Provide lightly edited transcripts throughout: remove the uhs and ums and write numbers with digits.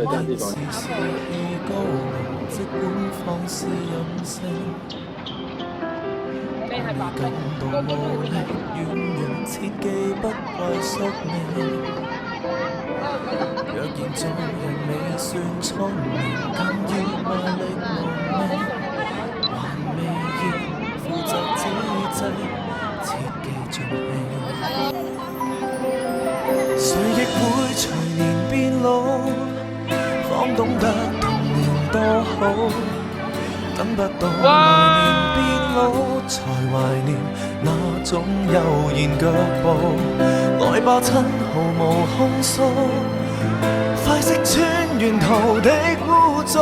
對真啲講。你係白兵，個機會係若然做人未算聰明，更要賣力無命，還未要負責之際，切記盡興。誰亦會隨年變老，方懂得童年多好。等不到來年變老，才懷念那種悠然腳步。來吧親，毫無控訴，快釋穿沿途的污糟。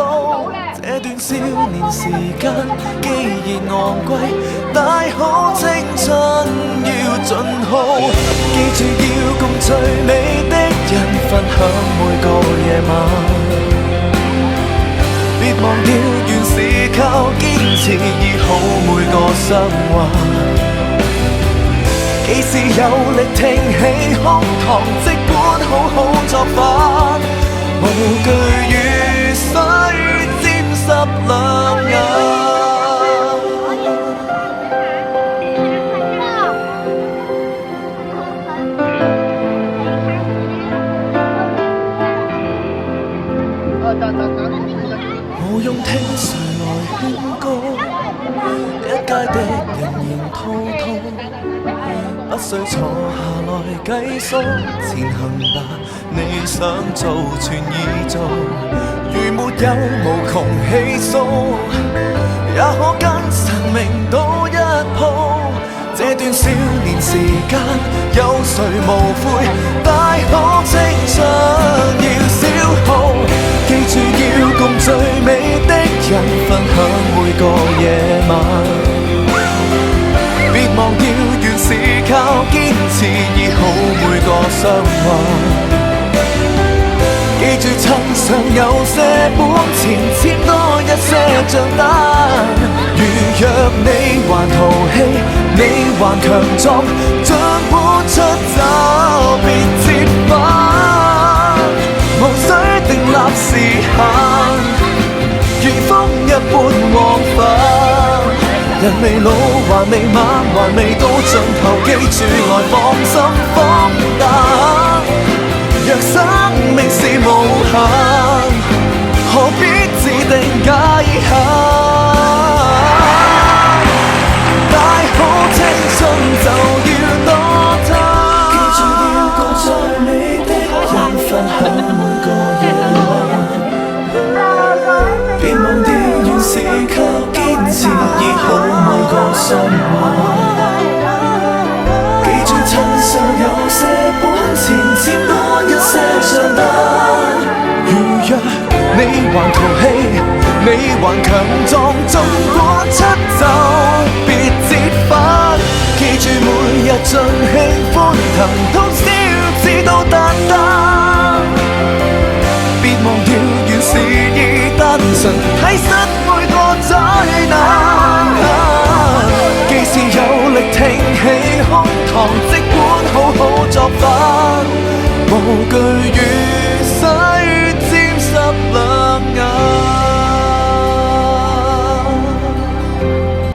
這段少年時間既然昂貴，大好青春要盡耗。記住要共最美的人分享每個夜晚。別忘掉，原是靠堅持醫好每個傷患。幾時有力挺起胸膛，即管好好作反，無懼雨水沾濕兩眼。無用聽誰來勸告，一街的人言滔滔，不需坐下來計數，前行吧，你想做全已做，如沒有無窮氣數，也可跟神明賭一鋪。這段少年時間有誰無悔，大可青春要消耗。記住要共最美的人分享每個夜晚。別忘掉，原是靠堅持醫好每個傷患。記住趁尚有些本錢，簽多一些賬單。如若你還淘氣，你還強壯，盡管出走，別折返。無需定立時限，如風一般往返。人未老，還未晚，還未到盡頭，記住來放心放膽。若生命是無限，何必自定界限？大好青春就要多貪。記住要共最美的人分享每個夜晚。別忘掉，原是靠堅持醫好每個傷患。記住趁尚有些本錢，簽多一些賬單。如若你還淘氣，你還強壯，盡管出走，別折返。記住每日盡興歡騰，通宵直到達旦。別忘掉，原是已單純，睇失每個災難。既是有力挺起胸膛，即管好好作反，無懼